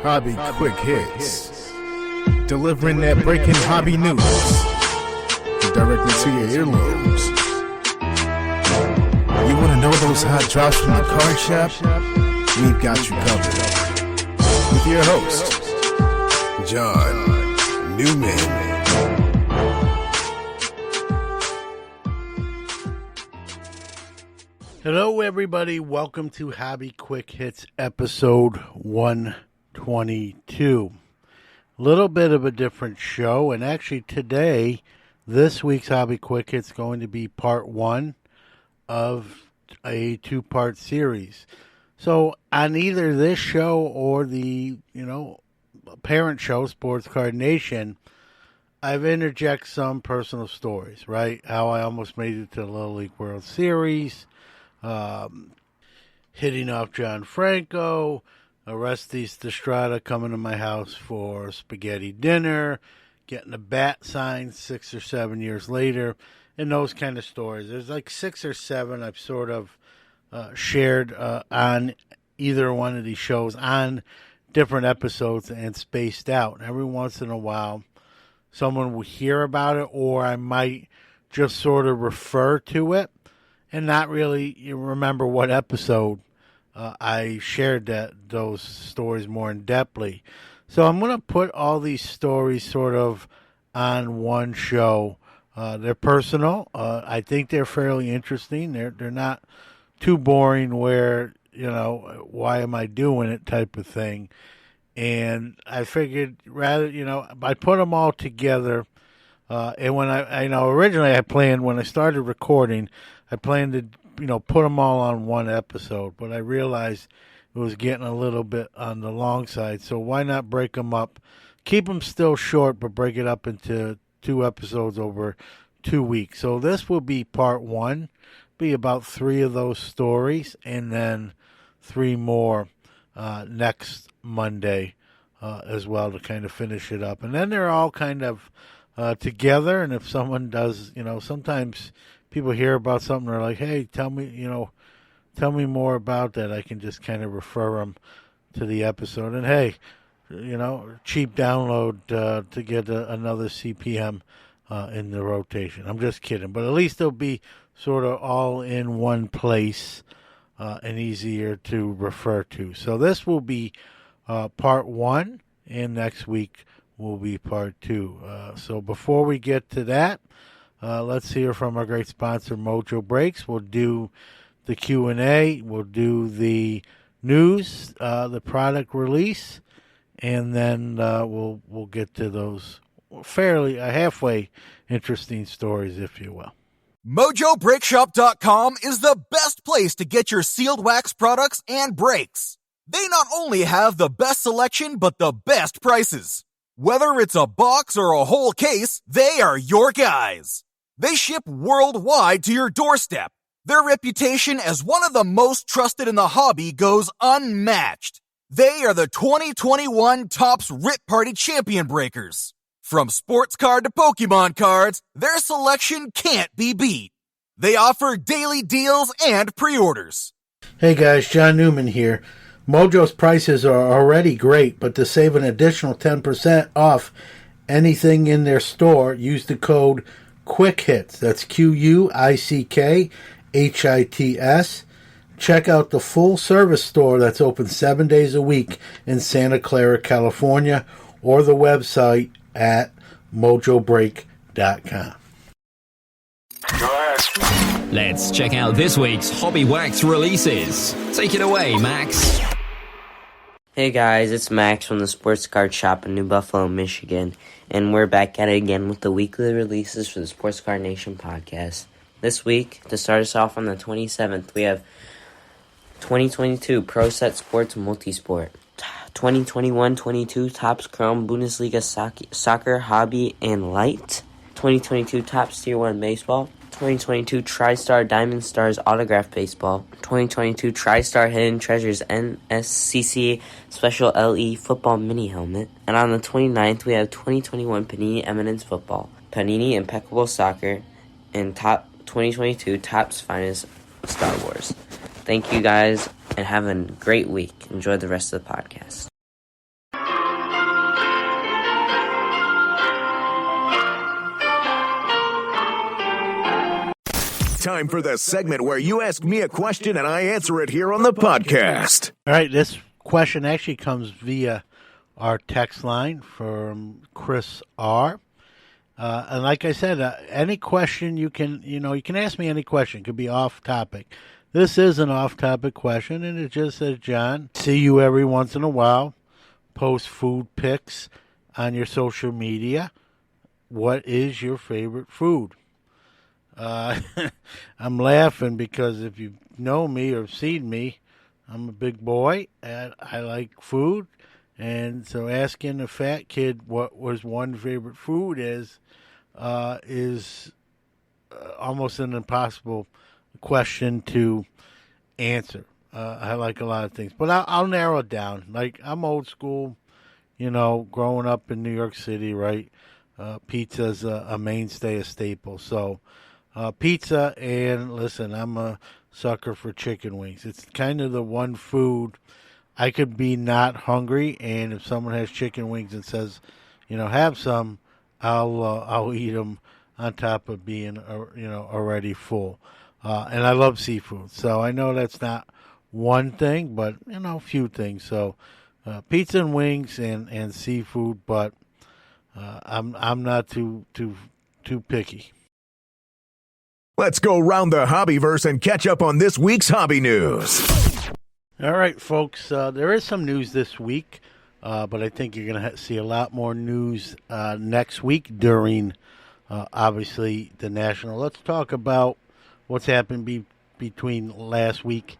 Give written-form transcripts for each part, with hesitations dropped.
Hobby Quick Hits. Delivering that breaking hobby news directly to your earlobes. You want to know those hot drops from the card shop? We've got you covered. With your host, John Newman. Hello, everybody. Welcome to Hobby Quick Hits, episode 122. Little bit of a different show, and actually today, this week's Hobby Quick Hits is going to be part one of a two-part series. So on either this show or the, parent show, Sports Card Nation, I've interjected some personal stories, right? How I almost made it to the Little League World Series, hitting off John Franco, Orestes Destrada coming to my house for spaghetti dinner, getting a bat signed 6 or 7 years later, and those kind of stories. There's like 6 or 7 I've sort of shared on either one of these shows on different episodes and spaced out. And every once in a while, someone will hear about it, or I might just sort of refer to it and not really remember what episode I shared those stories more in depthly. So I'm going to put all these stories sort of on one show. They're personal. I think they're fairly interesting. They're not too boring where, why am I doing it type of thing. And I figured rather, I put them all together. And when originally I planned, when I started recording, I planned to, put them all on one episode, but I realized it was getting a little bit on the long side. So why not break them up, keep them still short, but break it up into 2 episodes over 2 weeks. So this will be part 1, be about 3 of those stories, and then 3 more next Monday as well to kind of finish it up. And then they're all kind of together. And if someone does, sometimes people hear about something, they're like, hey, tell me more about that. I can just kind of refer them to the episode. And hey, cheap download to get another CPM in the rotation. I'm just kidding. But at least they'll be sort of all in one place and easier to refer to. So this will be part 1, and next week will be part 2. So before we get to that, let's hear from our great sponsor, Mojo Breaks. We'll do the Q&A. We'll do the news, the product release, and then we'll get to those fairly halfway interesting stories, if you will. MojoBreakShop.com is the best place to get your sealed wax products and brakes. They not only have the best selection, but the best prices. Whether it's a box or a whole case, they are your guys. They ship worldwide to your doorstep. Their reputation as one of the most trusted in the hobby goes unmatched. They are the 2021 Topps Rip Party Champion Breakers. From sports card to Pokemon cards, their selection can't be beat. They offer daily deals and pre-orders. Hey guys, John Newman here. Mojo's prices are already great, but to save an additional 10% off anything in their store, use the code QUICKHITS. That's QUICKHITS. Check out the full service store that's open 7 days a week in Santa Clara, California, or the website at mojobreak.com. Let's check out this week's Hobby Wax releases. Take it away, Max. Hey guys, it's Max from the Sports Card Shop in New Buffalo, Michigan, and we're back at it again with the weekly releases for the Sports Card Nation podcast. This week, to start us off on the 27th, we have 2022 Pro Set Sports Multisport, 2021-22 Topps Chrome Bundesliga Soccer Hobby and Light, 2022 Topps Tier 1 Baseball, 2022 TriStar Diamond Stars Autograph Baseball, 2022 TriStar Hidden Treasures NSCC Special LE Football Mini Helmet, and on the 29th we have 2021 Panini Eminence Football, Panini Impeccable Soccer, and 2022 Topps Finest Star Wars. Thank you guys, and have a great week. Enjoy the rest of the podcast. Time for the segment where you ask me a question and I answer it here on the podcast. All right, this question actually comes via our text line from Chris R. And like I said, any question you can ask me any question. It could be off topic. This is an off topic question, and it just says, John, see you every once in a while, post food pics on your social media. What is your favorite food? I'm laughing because if you know me or seen me, I'm a big boy and I like food. And so asking a fat kid what was one favorite food is almost an impossible question to answer. I like a lot of things, but I'll narrow it down. Like, I'm old school, growing up in New York City, right? Pizza's a mainstay, a staple. So pizza, and listen, I'm a sucker for chicken wings. It's kind of the one food I could be not hungry, and if someone has chicken wings and says, have some, I'll eat them on top of being already full. And I love seafood, so I know that's not one thing, but a few things. So pizza and wings and seafood, but I'm not too picky. Let's go round the hobbyverse and catch up on this week's hobby news. All right, folks, there is some news this week, but I think you're going to see a lot more news next week during, obviously, the National. Let's talk about what's happened between last week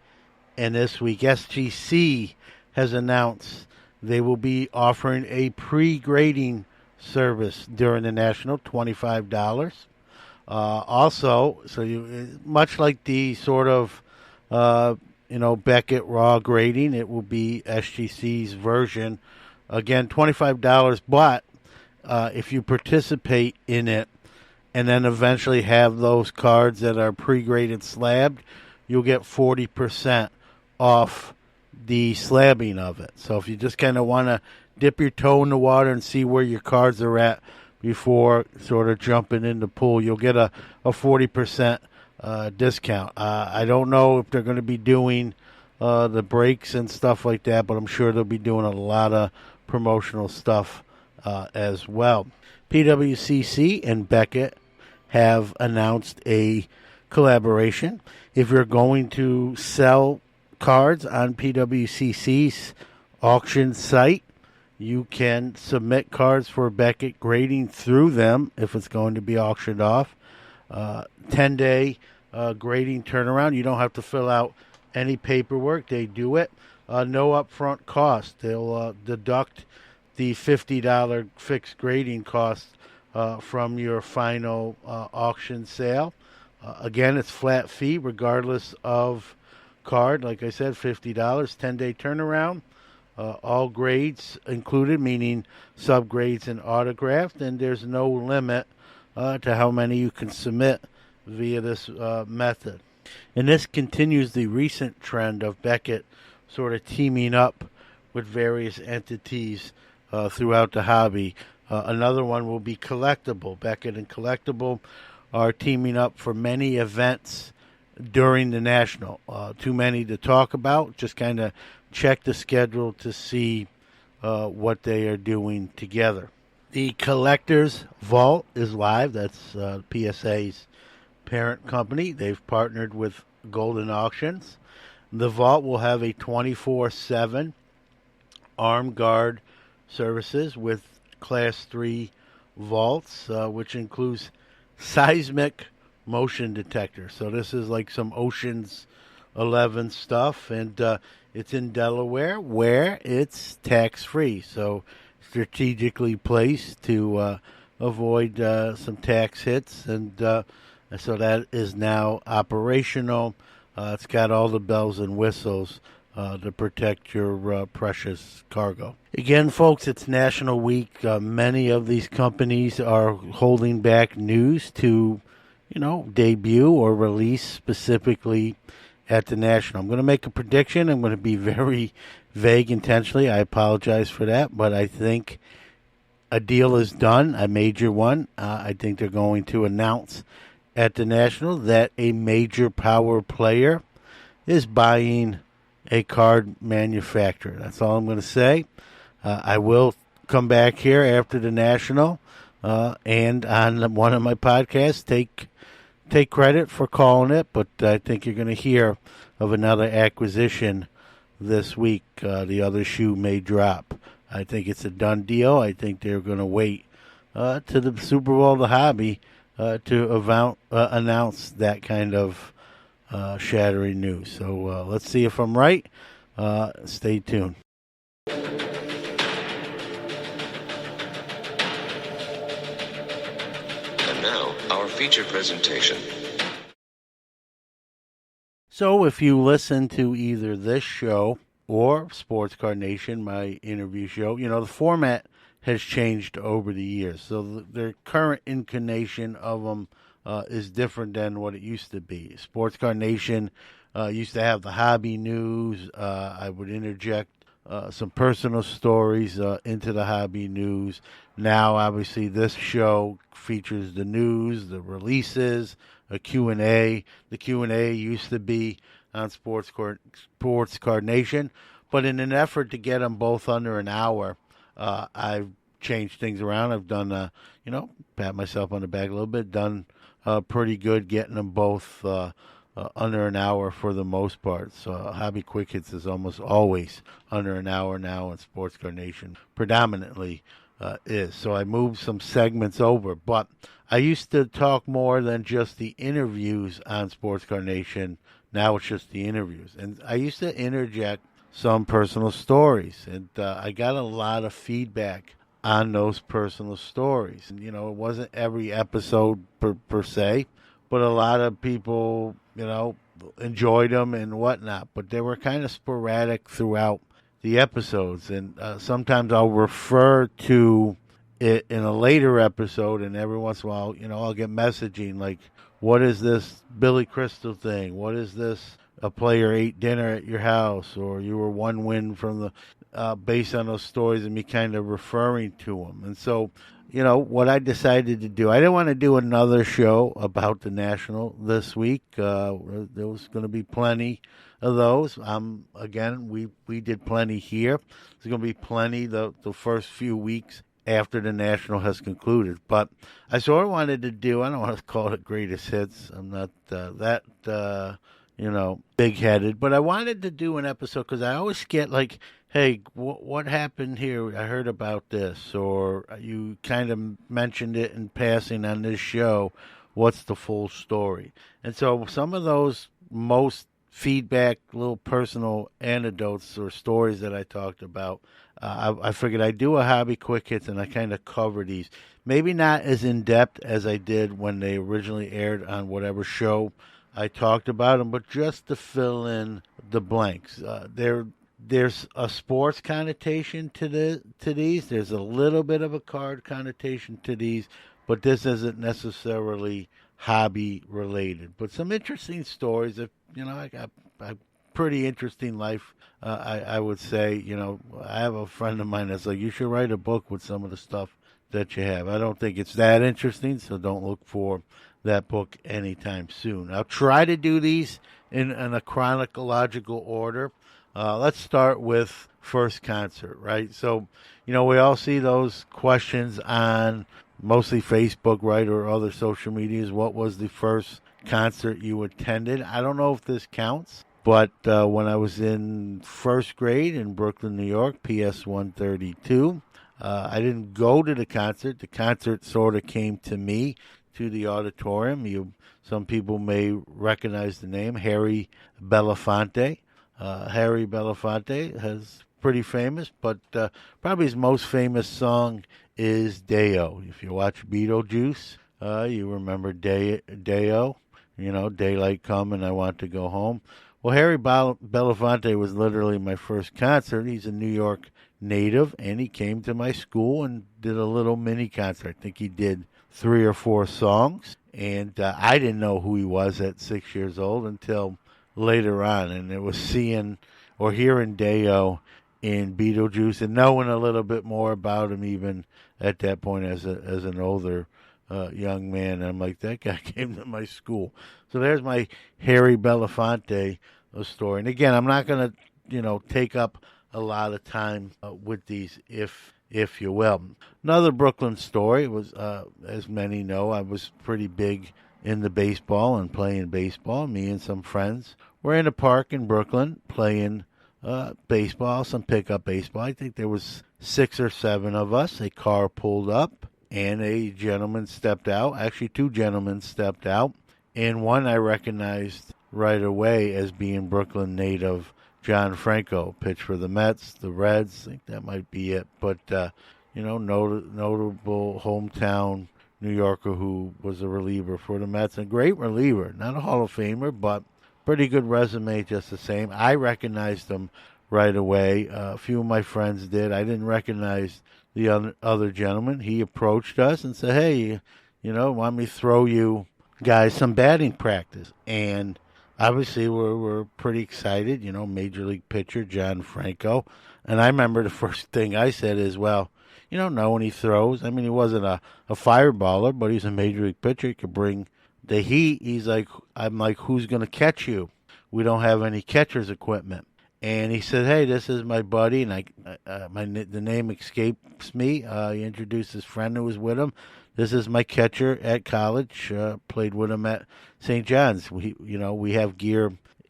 and this week. SGC has announced they will be offering a pre-grading service during the National, $25. Also, much like the sort of Beckett raw grading, it will be SGC's version. Again, $25, but if you participate in it and then eventually have those cards that are pre-graded slabbed, you'll get 40% off the slabbing of it. So if you just kind of want to dip your toe in the water and see where your cards are at before sort of jumping in the pool, you'll get a 40% discount. I don't know if they're going to be doing the breaks and stuff like that, but I'm sure they'll be doing a lot of promotional stuff as well. PWCC and Beckett have announced a collaboration. If you're going to sell cards on PWCC's auction site, you can submit cards for Beckett grading through them if it's going to be auctioned off. 10-day grading turnaround. You don't have to fill out any paperwork. They do it. No upfront cost. They'll deduct the $50 fixed grading cost from your final auction sale. Again, it's flat fee regardless of card. Like I said, $50, 10-day turnaround. All grades included, meaning subgrades and autographed, and there's no limit to how many you can submit via this method. And this continues the recent trend of Beckett sort of teaming up with various entities throughout the hobby. Another one will be Collectible. Beckett and Collectible are teaming up for many events during the National. Too many to talk about. Just kind of check the schedule to see what they are doing together. The Collectors Vault is live. That's PSA's parent company. They've partnered with Golden Auctions. The Vault will have a 24/7 armed guard services with Class 3 vaults, which includes seismic motion detector. So this is like some Ocean's 11 stuff, and it's in Delaware where it's tax-free. So strategically placed to avoid some tax hits, and so that is now operational. It's got all the bells and whistles to protect your precious cargo. Again, folks, it's National Week. Many of these companies are holding back news to, debut or release specifically at the National. I'm going to make a prediction. I'm going to be very vague intentionally. I apologize for that, but I think a deal is done, a major one. I think they're going to announce at the National that a major power player is buying a card manufacturer. That's all I'm going to say. I will come back here after the National and on one of my podcasts take credit for calling it, but I think you're going to hear of another acquisition this week. The other shoe may drop. I think it's a done deal. I think they're going to wait to the Super Bowl of the hobby to announce that kind of shattering news. So let's see if I'm right. Stay tuned. And now, our feature presentation. So if you listen to either this show or Sports Card Nation, my interview show, the format has changed over the years. So the current incarnation of them is different than what it used to be. Sports Card Nation used to have the hobby news. I would interject some personal stories into the hobby news. Now, obviously, this show features the news, the releases, a Q&A. The Q&A used to be on Sports Card Nation, but in an effort to get them both under an hour, I've changed things around. I've done, pat myself on the back a little bit, done pretty good getting them both under an hour for the most part. So Hobby Quick Hits is almost always under an hour now, and Sports Card Nation predominantly is. So I moved some segments over, but I used to talk more than just the interviews on Sports Card Nation. Now it's just the interviews. And I used to interject some personal stories, and I got a lot of feedback on those personal stories. And, it wasn't every episode per se, but a lot of people, enjoyed them and whatnot. But they were kind of sporadic throughout the episodes. And sometimes I'll refer to it in a later episode, and every once in a while, I'll get messaging like, what is this Billy Crystal thing? What is this? A player ate dinner at your house, or you were one win from the, based on those stories, and me kind of referring to them. And so, what I decided to do, I didn't want to do another show about the National this week. There was going to be plenty of those. Again, we did plenty here. There's going to be plenty the first few weeks after the National has concluded. But I sort of wanted to do, I don't want to call it greatest hits. I'm not that big-headed. But I wanted to do an episode because I always get like, hey, what happened here? I heard about this. Or you kind of mentioned it in passing on this show. What's the full story? And so some of those most feedback, little personal anecdotes or stories that I talked about, I figured I'd do a Hobby Quick Hits, and I kind of cover these. Maybe not as in-depth as I did when they originally aired on whatever show I talked about them, but just to fill in the blanks. There's a sports connotation to these. There's a little bit of a card connotation to these, but this isn't necessarily hobby-related. But some interesting stories. I got a pretty interesting life, I would say. I have a friend of mine that's like, you should write a book with some of the stuff that you have. I don't think it's that interesting, so don't look for that book anytime soon. I'll try to do these in a chronological order. Let's start with first concert, right? So, we all see those questions on mostly Facebook, right, or other social medias. What was the first concert you attended? I don't know if this counts, but when I was in first grade in Brooklyn, New York, Ep.122, I didn't go to the concert. The concert sort of came to me, to the auditorium. Some people may recognize the name, Harry Belafonte. Harry Belafonte is pretty famous, but probably his most famous song is Deo. If you watch Beetlejuice, you remember Deo, Daylight Come and I Want to Go Home. Well, Harry Belafonte was literally my first concert. He's a New York native, and he came to my school and did a little mini concert. I think he did 3 or 4 songs, and I didn't know who he was at 6 years old until later on, and it was seeing or hearing Deo in Beetlejuice and knowing a little bit more about him even at that point as an older young man. And I'm like, that guy came to my school. So there's my Harry Belafonte story. And again, I'm not going to, take up a lot of time with these, if you will. Another Brooklyn story was, as many know, I was pretty big into baseball and playing baseball. Me and some friends were in a park in Brooklyn playing baseball, some pickup baseball. I think there was 6 or 7 of us. A car pulled up and a gentleman stepped out. Actually, 2 gentlemen stepped out, and one I recognized right away as being Brooklyn native John Franco. Pitched for the Mets, the Reds. I think that might be it. But notable hometown New Yorker who was a reliever for the Mets. A great reliever, not a Hall of Famer, but pretty good resume just the same. I recognized him right away. A few of my friends did. I didn't recognize the other gentleman. He approached us and said, hey, want me to throw you guys some batting practice? And obviously we're pretty excited, Major League pitcher John Franco. And I remember the first thing I said is, well, you don't know when he throws. I mean, he wasn't a fireballer, but he's a Major League pitcher. He could bring the heat. I'm like, who's going to catch you? We don't have any catcher's equipment. And he said, hey, this is my buddy, and the name escapes me. He introduced his friend who was with him. This is my catcher at college, played with him at St. John's. We have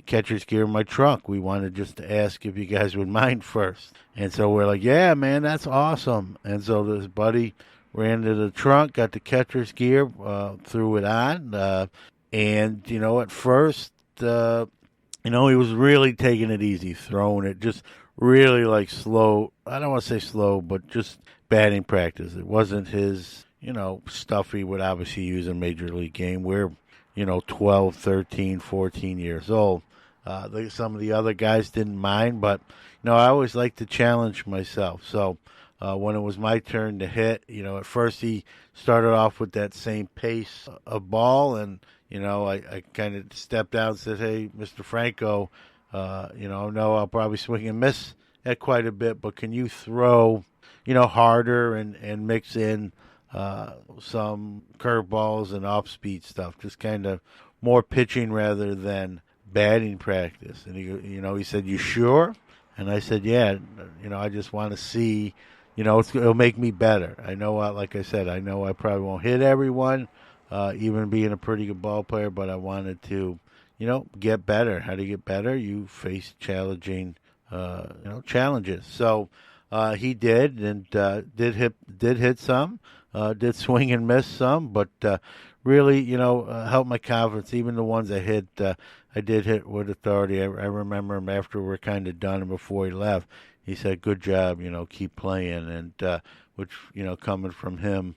catcher's gear in my trunk. We wanted just to ask if you guys would mind first. And so we're like, yeah, man, that's awesome. And so this buddy ran to the trunk, got the catcher's gear, threw it on. And, at first, he was really taking it easy, throwing it just really like slow. I don't want to say slow, but just batting practice. It wasn't his, stuff he would obviously use in a major league game. We're, 12, 13, 14 years old. Some of the other guys didn't mind, but, I always like to challenge myself. So when it was my turn to hit, at first he started off with that same pace of ball, and I kind of stepped out and said, hey, Mr. Franco, no, I'll probably swing and miss at quite a bit, but can you throw, harder and mix in some curveballs and off-speed stuff, just kind of more pitching rather than batting practice? And he said, you sure? And I said, yeah, I just want to see, it'll make me better. I know, like I said, I know I probably won't hit everyone, even being a pretty good ball player, but I wanted to, get better. How do you get better? You face challenging, challenges. So he did, and did hit some, did swing and miss some, but really, helped my confidence. Even the ones I hit, I did hit with authority. I remember him after we're kind of done and before he left. He said, good job, keep playing, and which, coming from him,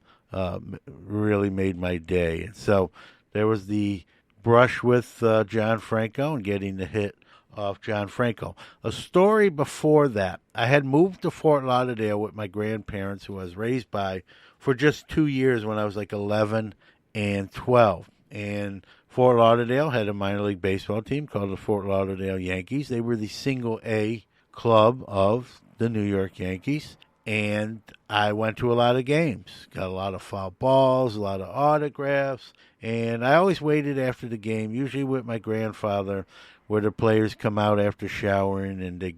really made my day. And so there was the brush with John Franco and getting the hit off John Franco. A story before that, I had moved to Fort Lauderdale with my grandparents, who I was raised by, for just 2 years when I was like 11 and 12. And Fort Lauderdale had a minor league baseball team called the Fort Lauderdale Yankees. They were the single A club of the New York Yankees. And I went to a lot of games, got a lot of foul balls, a lot of autographs. And I always waited after the game, usually with my grandfather, where the players come out after showering and they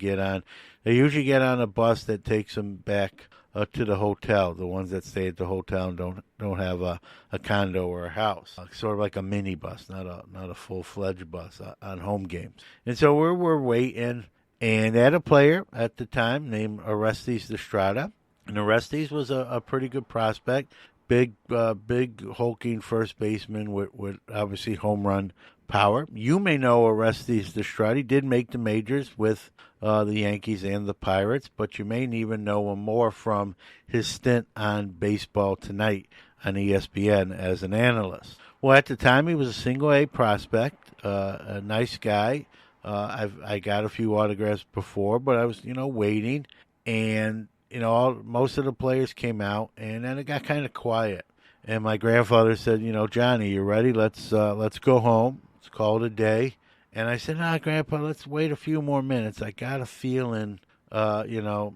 usually get on a bus that takes them back to the hotel. The ones that stay at the hotel and don't have a condo or a house, sort of like a mini bus, not a full-fledged bus on home games. And so we're waiting, and they had a player at the time named Orestes Estrada, and Orestes was a pretty good prospect, big hulking first baseman with obviously home run power. You may know Orestes Estrada. He did make the majors with the Yankees and the Pirates, but you may even know him more from his stint on Baseball Tonight on ESPN as an analyst. Well, at the time, he was a single-A prospect, a nice guy. I got a few autographs before, but I was, waiting, and most of the players came out, and then it got kind of quiet. And my grandfather said, Johnny, you ready? Let's go home. Let's call it a day. And I said, Grandpa, let's wait a few more minutes. I got a feeling, another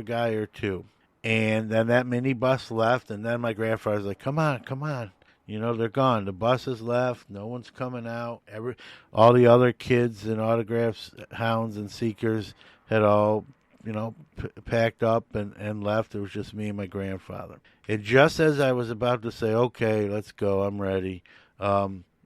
guy or two. And then that minibus left, and then my grandfather's like, come on, come on. They're gone. The bus has left. No one's coming out. All the other kids and autographs, hounds and seekers had all, packed up and left. It was just me and my grandfather. And just as I was about to say, okay, let's go, I'm ready,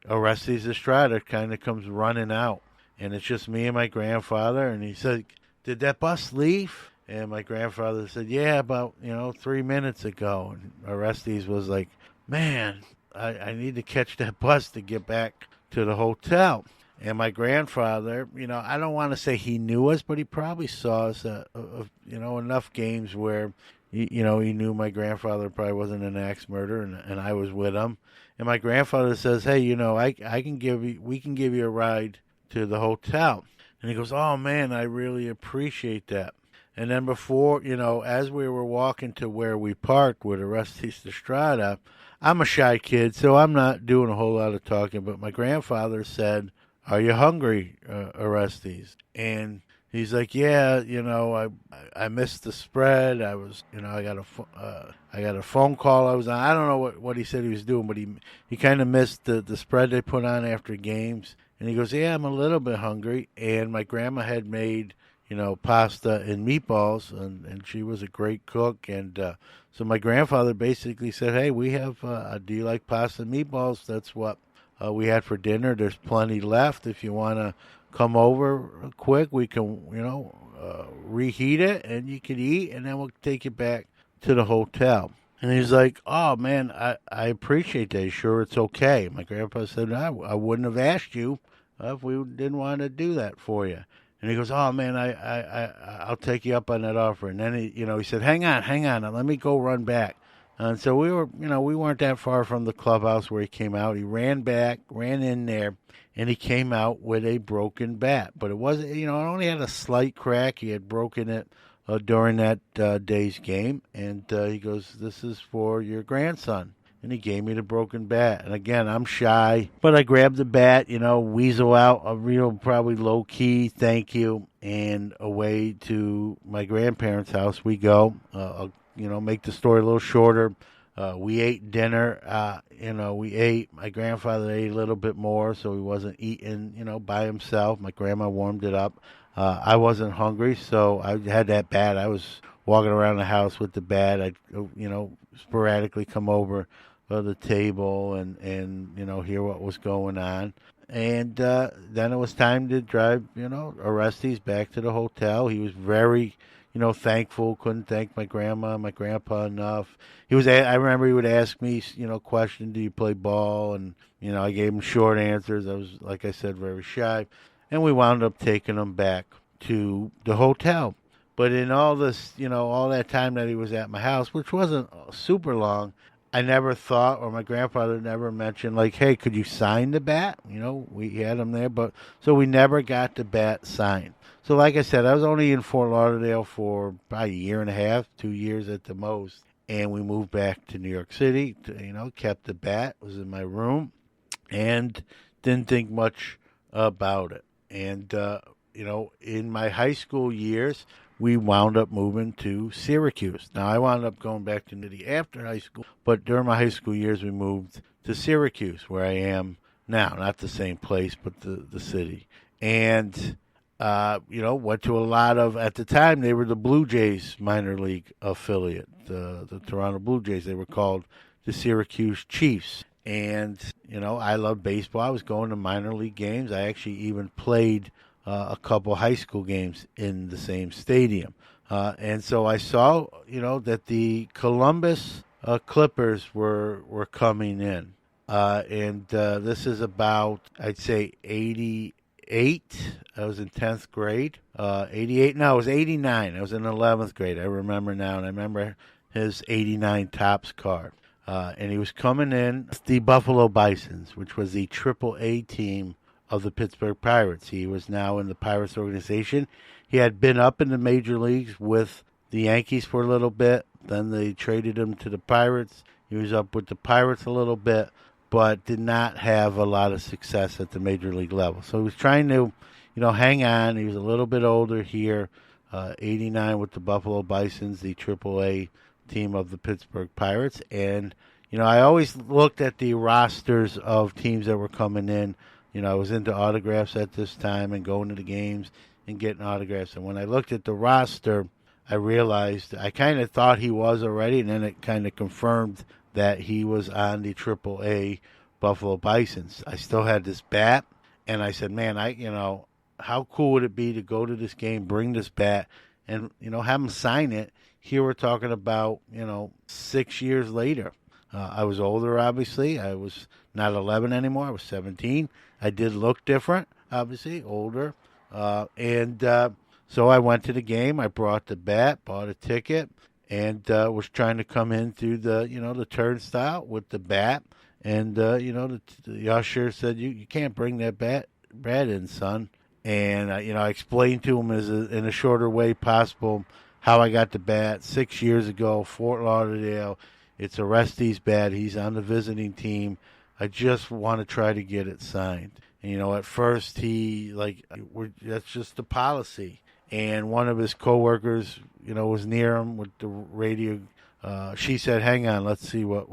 Orestes Estrada kind of comes running out. And it's just me and my grandfather. And he said, did that bus leave? And my grandfather said, yeah, about, 3 minutes ago. And Orestes was like, man, I need to catch that bus to get back to the hotel. And my grandfather, I don't want to say he knew us, but he probably saw us, enough games where, he knew my grandfather probably wasn't an axe murderer, and I was with him. And my grandfather says, hey, we can give you a ride to the hotel. And he goes, oh, man, I really appreciate that. And then before, as we were walking to where we parked with Orestes Estrada, I'm a shy kid, so I'm not doing a whole lot of talking. But my grandfather said, are you hungry, Orestes? And he's like, yeah, I missed the spread. I was, I got a phone call I was on. I don't know what he said he was doing, but he kind of missed the spread they put on after games. And he goes, yeah, I'm a little bit hungry. And my grandma had made, pasta and meatballs, and she was a great cook. And so my grandfather basically said, hey, we have, do you like pasta and meatballs? That's what we had for dinner. There's plenty left. If you want to come over quick, we can, reheat it, and you can eat, and then we'll take you back to the hotel. And he's like, oh, man, I appreciate that. Sure, it's okay. My grandpa said, I wouldn't have asked you if we didn't want to do that for you. And he goes, oh, man, I'll take you up on that offer. And then, he said, hang on, let me go run back. And so we weren't that far from the clubhouse where he came out. He ran in there, and he came out with a broken bat. But it wasn't, it only had a slight crack. He had broken it during that day's game. And he goes, this is for your grandson. And he gave me the broken bat. And again, I'm shy, but I grabbed the bat, weasel out a real probably low-key thank you, and away to my grandparents' house we go. Make the story a little shorter. We ate dinner. We ate. My grandfather ate a little bit more, so he wasn't eating, by himself. My grandma warmed it up. I wasn't hungry, so I had that bat. I was walking around the house with the bat. I'd, sporadically come over the table and hear what was going on. And then it was time to drive, Orestes back to the hotel. He was very, thankful. Couldn't thank my grandma and my grandpa enough. I remember he would ask me, question, do you play ball? And, I gave him short answers. I was, like I said, very shy. And we wound up taking him back to the hotel. But in all this, all that time that he was at my house, which wasn't super long, I never thought, or my grandfather never mentioned, like, hey, could you sign the bat? We had him there, but so we never got the bat signed. So like I said, I was only in Fort Lauderdale for probably a year and a half, 2 years at the most, and we moved back to New York City, kept the bat, was in my room, and didn't think much about it. And, in my high school years, we wound up moving to Syracuse. Now, I wound up going back to Nitty after high school, but during my high school years, we moved to Syracuse, where I am now. Not the same place, but the city. And, went to a lot of, at the time, they were the Blue Jays minor league affiliate, the Toronto Blue Jays. They were called the Syracuse Chiefs. And, I loved baseball. I was going to minor league games. I actually even played a couple high school games in the same stadium. And so I saw, that the Columbus Clippers were coming in. And this is about, I'd say, 88. I was in 10th grade. 88. No, it was 89. I was in 11th grade. I remember now. And I remember his 89 Topps card. And he was coming in the Buffalo Bisons, which was the AAA team of the Pittsburgh Pirates. He was now in the Pirates organization. He had been up in the major leagues with the Yankees for a little bit. Then they traded him to the Pirates. He was up with the Pirates a little bit, but did not have a lot of success at the major league level. So he was trying to, hang on. He was a little bit older here. '89 with the Buffalo Bisons, the AAA team of the Pittsburgh Pirates. And, I always looked at the rosters of teams that were coming in. I was into autographs at this time and going to the games and getting autographs. And when I looked at the roster, I realized I kind of thought he was already, and then it kind of confirmed that he was on the AAA Buffalo Bisons. I still had this bat, and I said, man, how cool would it be to go to this game, bring this bat, and, have him sign it? Here we're talking about, 6 years later. I was older, obviously. I was not 11 anymore. I was 17. I did look different, obviously, older. So I went to the game. I brought the bat, bought a ticket, and was trying to come in through the turnstile with the bat. And, the usher said, you can't bring that bat in, son. And, I explained to him in a shorter way possible how I got the bat 6 years ago, Fort Lauderdale. It's Orestes' bat. He's on the visiting team. I just want to try to get it signed. And, at first that's just the policy. And one of his coworkers, was near him with the radio. She said, hang on, let's see what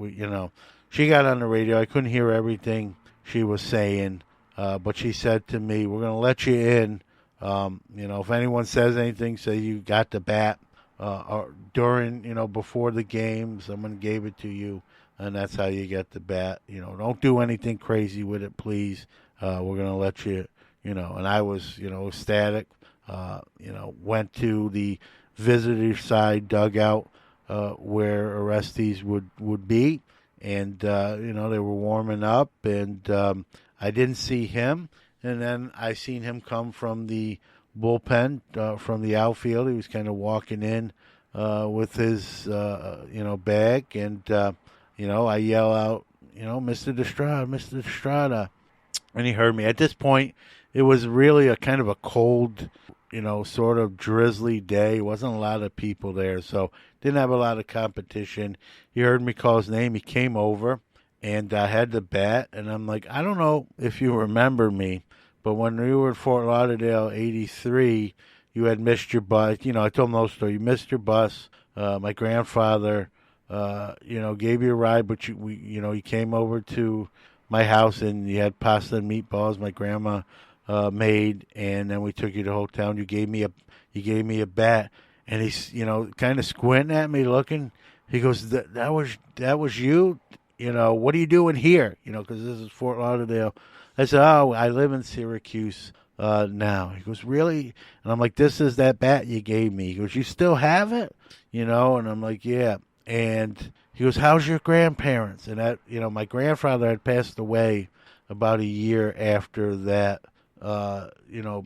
She got on the radio. I couldn't hear everything she was saying. But she said to me, we're going to let you in. If anyone says anything, say you got the bat. Or during, before the game, someone gave it to you, and that's how you get the bat. Don't do anything crazy with it, please. We're going to let you, and I was, ecstatic. Went to the visitor side dugout where Orestes would be, and, they were warming up, and I didn't see him, and then I seen him come from the bullpen, from the outfield. He was kind of walking in with his, bag, and, I yell out, Mr. Destrada, Mr. Destrada, and he heard me. At this point, it was really a kind of a cold, sort of drizzly day. There wasn't a lot of people there, so didn't have a lot of competition. He heard me call his name. He came over, and I had the bat, and I'm like, I don't know if you remember me, but when we were at Fort Lauderdale, '83, you had missed your bus. I told him the whole story. You missed your bus. My grandfather, gave you a ride, but you came over to my house and you had pasta and meatballs my grandma made, and then we took you to the hotel. And you gave me a bat, and he's kind of squinting at me, looking. He goes, that was you. What are you doing here? Because this is Fort Lauderdale. I said, oh, I live in Syracuse now. He goes, really? And I'm like, this is that bat you gave me. He goes, you still have it? And I'm like, yeah. And he goes, how's your grandparents? And that, my grandfather had passed away about a year after that,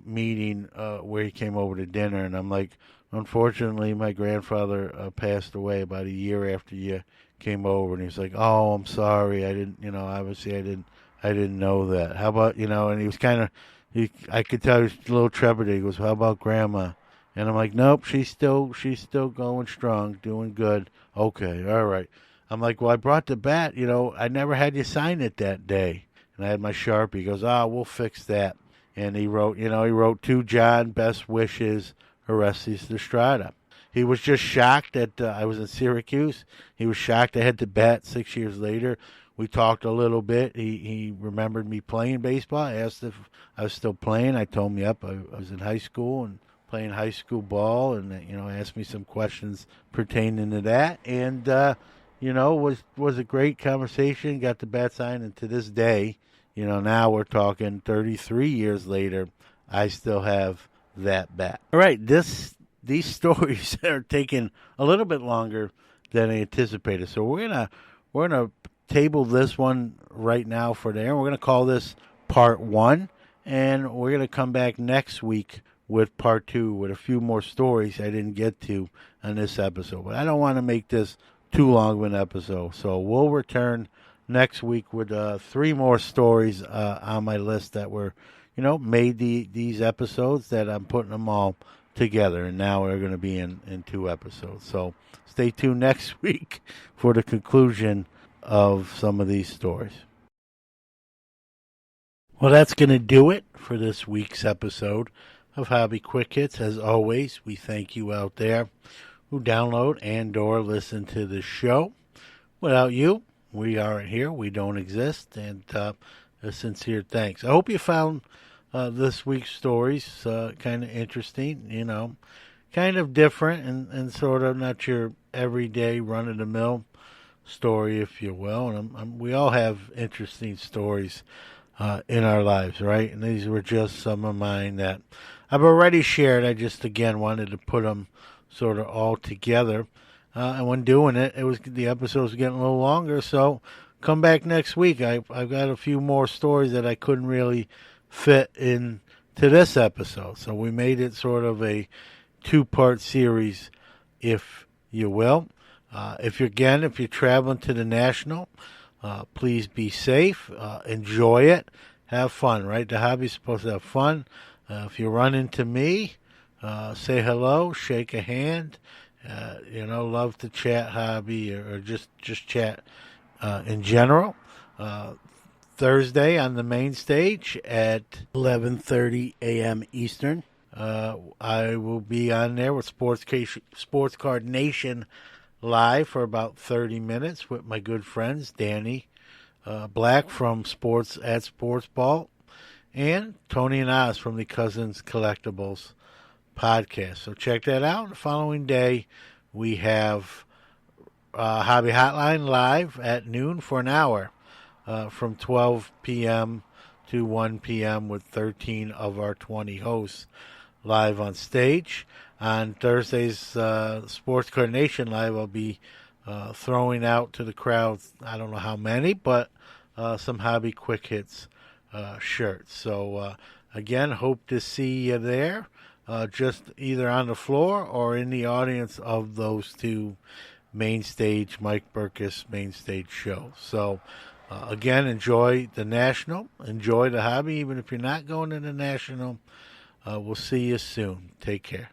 meeting where he came over to dinner. And I'm like, unfortunately, my grandfather passed away about a year after you came over. And he's like, oh, I'm sorry. I didn't, obviously I didn't know that. How about, and he was kind of, I could tell he was a little trepidate. He goes, how about Grandma? And I'm like, nope, she's still going strong, doing good. Okay, all right. I'm like, well, I brought the bat. I never had you sign it that day. And I had my Sharpie. He goes, we'll fix that. And he wrote, to John, best wishes, Orestes Destrada. He was just shocked that I was in Syracuse. He was shocked I had the bat 6 years later. We talked a little bit. He remembered me playing baseball. I asked if I was still playing. I told him, yep, I was in high school and playing high school ball, and asked me some questions pertaining to that. And was a great conversation. Got the bat signed, and to this day, now we're talking 33 years later, I still have that bat. All right, these stories are taking a little bit longer than I anticipated, so we're gonna table this one right now for there. We're gonna call this part 1, and we're gonna come back next week with part 2 with a few more stories I didn't get to on this episode. But I don't want to make this too long of an episode, so we'll return next week with 3 more stories on my list that were, made these episodes, that I'm putting them all together, and now we're going to be in 2 episodes. So stay tuned next week for the conclusion of some of these stories. Well, that's going to do it for this week's episode of Hobby Quick Hits. As always, we thank you out there who download and or listen to the show. Without you, we aren't here. We don't exist. And a sincere thanks. I hope you found this week's stories kind of interesting, kind of different and sort of not your everyday run-of-the-mill story, if you will. And we all have interesting stories in our lives, right? And these were just some of mine that I've already shared. I just, again, wanted to put them sort of all together. And when doing it, the episodes were getting a little longer, so come back next week. I've got a few more stories that I couldn't really fit into this episode. So we made it sort of a two-part series, if you will. If you're traveling to the National, please be safe, enjoy it, have fun, right? The hobby's supposed to have fun. If you run into me, say hello, shake a hand. Love to chat hobby or just chat in general. Thursday on the main stage at 11:30 a.m. Eastern. I will be on there with Sports Card Nation live for about 30 minutes with my good friends Danny Black from Sports at Sports Ball and Tony and Oz from the Cousins Collectibles podcast. So check that out. The following day, we have Hobby Hotline live at noon for an hour from 12 p.m. to 1 p.m. with 13 of our 20 hosts live on stage. On Thursday's Sports Card Nation Live, I'll be throwing out to the crowd, I don't know how many, but some Hobby Quick Hits shirts. So, again, hope to see you there. Just either on the floor or in the audience of those two main stage, Mike Burkus main stage shows. So, again, enjoy the National, enjoy the hobby, even if you're not going to the National. We'll see you soon. Take care.